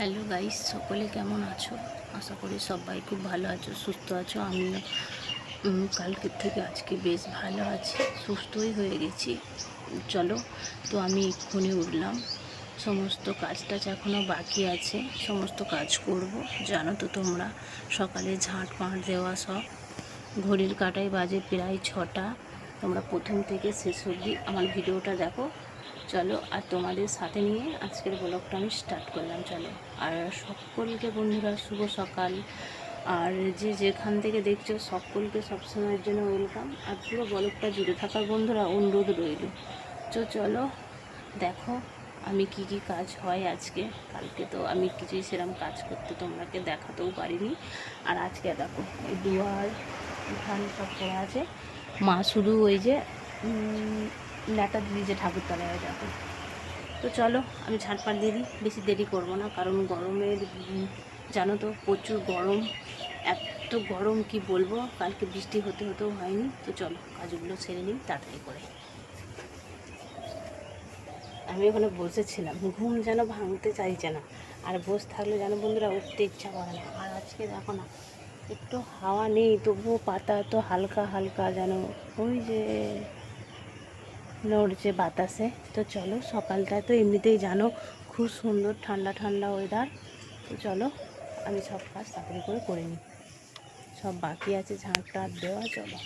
Hello guys, সকলে কেমন আছো? আশা করি সবাই খুব ভালো আছো, সুস্থ আছো। আমি কালকের থেকে আজকে বেশ ভালো আছি, সুস্থই হয়ে গেছি। চলো, তো আমি এক্ষুনি উঠলাম। সমস্ত কাজ টাজ এখনও বাকি আছে, সমস্ত কাজ করব। জানো তো তোমরা, সকালে ঝাঁট পাঁট দেওয়া সব। ঘড়ির কাঁটায় বাজে প্রায় 6টা। তোমরা প্রথম থেকে শেষ অবধি আমার ভিডিওটা দেখো। চলো, আর তোমাদের সাথে নিয়ে আজকের ব্লগটা আমি স্টার্ট করলাম। চলো, আর সকলকে বন্ধুরা শুভ সকাল। আর যে যেখান থেকে দেখছো সকলকে সবসময়ের জন্য ওয়েলকাম। আর পুরো ব্লগটা জুড়ে থাকার বন্ধুরা অনুরোধ রইল। চলো দেখো আমি কি কি কাজ হয় আজকে। কালকে তো আমি কিছুই সেরকম কাজ করতে তোমাকে দেখাতেও পারিনি। আর আজকে দেখো এই দুয়ার উঠান সব পড়ে আছে। মা শুধু ওই যে ন্যাতা দিদি যে ঠাকুরতলায় দেখো। তো চলো আমি ঝাঁটপাট দিয়ে দিই, বেশি দেরি করবো না, কারণ গরমের জানো তো প্রচুর গরম। এত গরম কি বলবো, কালকে বৃষ্টি হতেও হয়নি। তো চলো কাজগুলো সেরে নিই তাড়াতাড়ি করে। আমি ওখানে বসেছিলাম, ঘুম যেন ভাঙতে চাইছে না। আর বসে থাকলে যেন বন্ধুরা উঠতে ইচ্ছা করে না। আর আজকে দেখো না, একটু হাওয়া নেই, তবুও পাতা তো হালকা হালকা যেন ওই যে নড়ছে বাতাসে। তো চলো, সকালটা তো এমনিতেই জানো খুব সুন্দর ঠান্ডা ঠান্ডা ওয়েদার। তো চলো আমি সব কাজ তাড়াতাড়ি করে নিই। সব বাকি আছে ঝাঁট টাট দেওয়া। চলো,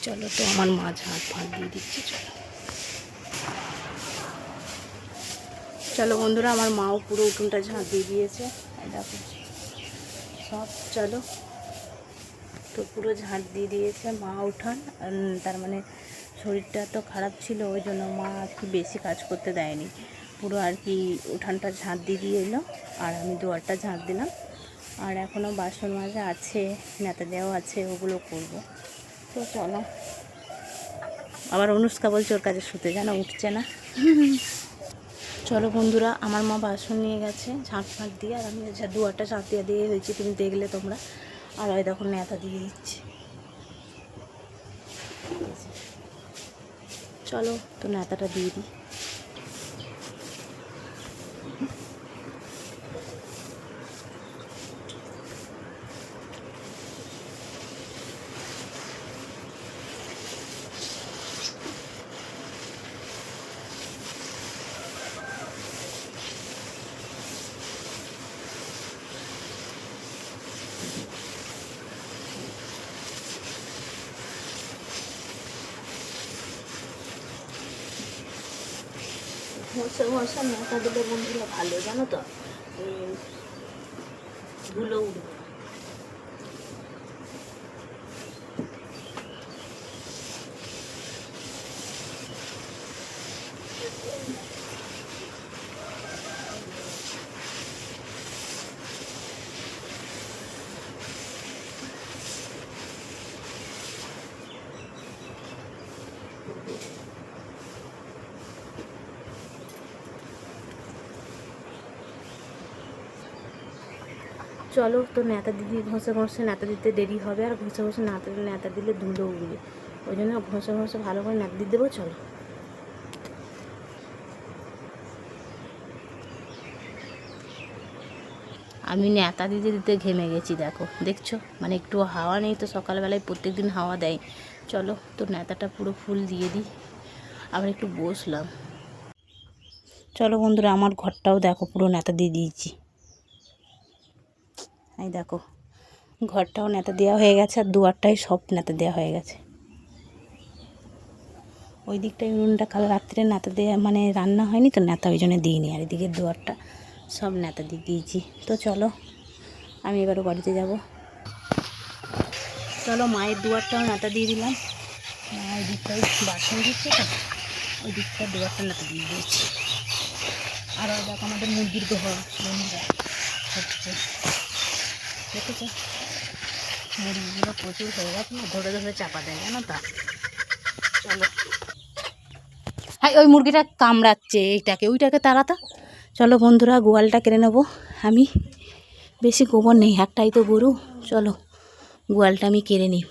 চলো তো আমার মা ঝাঁট ফাঁট দিয়ে দিচ্ছে। চলো বন্ধুরা, আমার মাও পুরো উঠোনটা ঝাঁট দিয়ে দিয়েছে, দেখো সব। চলো, তো পুরো ঝাঁট দিয়ে দিয়েছে মা উঠান। তার মানে শরীরটা তো খারাপ ছিল, ওই জন্য মা আর কি বেশি কাজ করতে দেয়নি। পুরো আর কি উঠানটা ঝাঁট দিয়ে এলো, আর আমি দুয়ারটা ঝাঁট দিলাম। আর এখনও বাসন মাজা আছে, নেতা দেওয়া আছে, ওগুলো করব। তো চলো, আবার অনুষ্কা বলছে ওর কাছে শুতে, যেন উঠছে না। চলো বন্ধুরা, আমার মা বাসন নিয়ে গেছে ঝাঁট ফাঁট দিয়ে, আর আমি দুয়ারটা ঝাঁট দিয়ে হয়েছি, তুমি দেখলে তোমরা। আর ওই দেখো নেতা দিয়ে দিচ্ছি। চলো তো নেতাটা দিয়ে দিই। ঘষে নেতা দিলে বন্ধুরা ভালো, জানো তো, ধুলো উঠবে। চলো তো নেতা দিদি ঘষে নেতা দিতে দেরি হবে, আর ঘষে নেতা দিলে ধুলো উঠবে। ওই জন্য ঘষে ভালো করে নেতা দিয়ে দেবো। চলো, আমি নেতা দিতে ঘেমে গেছি, দেখছো, মানে একটু হাওয়া নেই তো। সকালবেলায় প্রত্যেক দিন হাওয়া দেয়। চলো তো নেতাটা পুরো ফুল দিয়ে দিই, আবার একটু বসলাম। চলো বন্ধুরা, আমার ঘরটাও দেখো পুরো নেতা দিয়ে দিয়েছি। এই দেখো, ঘরটাও নেতা দেওয়া হয়ে গেছে, আর দুয়ারটাই সব নেতা দেওয়া হয়ে গেছে। ওই দিকটায় উনুনটা কাল রাত্রে নেতা দেওয়া, মানে রান্না হয়নি তো, নেতা ওই জন্য দিইনি। আর এদিকে দুয়ারটা সব নেতা দিয়ে দিয়েছি। তো চলো, আমি এবারও বাড়িতে যাব। চলো, মায়ের দুয়ারটাও নেতা দিয়ে দিলাম। দিকটাই বাসন দিচ্ছে তো, ওই দিকটা দুয়ারটা নাতে দিয়ে দিয়েছি। আর দেখো আমাদের মুরগির ঘর বন্ধুরা হচ্ছে, দেখেছো মুরগিগুলো প্রচুর হয়ে গেছে না, ধরে ধরে চাপা দেয় জানো তো। চলো, হ্যাঁ ওই মুরগিটা কামড়াচ্ছে এইটাকে ওইটাকে তাড়াতা। চলো বন্ধুরা, গোয়ালটা কেড়ে নেবো আমি, বেশি গোবর নেই, একটাই তো গরু। চলো গোয়ালটা আমি কেড়ে নিই।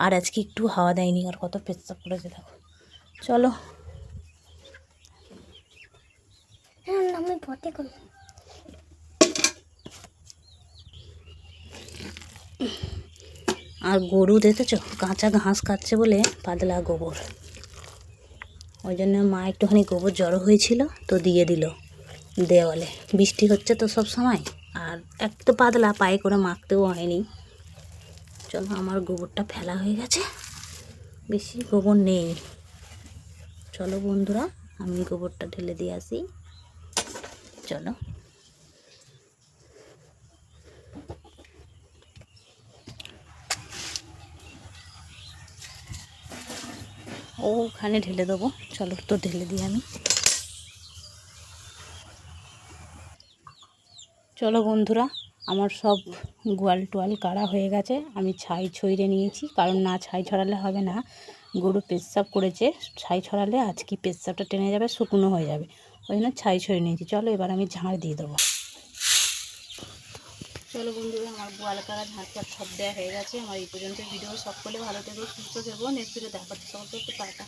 আর আজকে একটু হাওয়া দেয়নি, আর কত পেচ্ছাপ করেছে দেখো। চলো আমি ভর্তি করি। আর গরু দেখেছো কাঁচা ঘাস খাচ্ছে বলে পাতলা গোবর, ওই জন্য মা একটুখানি গোবর জড়ো হয়েছিল তো দিয়ে দিল দেওয়ালে। বৃষ্টি হচ্ছে তো সব সময়, আর একটু পাতলা পায়ে করে মাখতেও হয়নি। চলো আমার গোবরটা ফেলা হয়ে গেছে, বেশি গোবর নেই। চলো বন্ধুরা, আমি গোবরটা ঢেলে দিয়ে আসি। চলো ওখানে ঢেলে দেবো, চলো তো ঢেলে দিই আমি। চলো বন্ধুরা, আমার সব গোয়াল টোয়াল কাড়া হয়ে গেছে, আমি ছাই ছড়িয়ে নিয়েছি, কারণ না ছাই ছড়ালে হবে না, গরু পেচ্ছাপ করেছে, ছাই ছড়ালে আজকে পেচ্ছাপটা টেনে যাবে, শুকনো হয়ে যাবে, ওই জন্য ছাই ছড়িয়ে নিয়েছি। চলো এবার আমি ঝাড় দিয়ে দেবো। চলো বন্ধুরা, আমার গোয়াল কাড়া ঝাঁট টাট সব দেওয়া হয়ে গেছে। আমার এই পর্যন্ত ভিডিও, সকলে ভালো থেকো সুস্থ থেকো, নেক্সট ভিডিও দেখাচ্ছি সকলকে, একটু টাটা।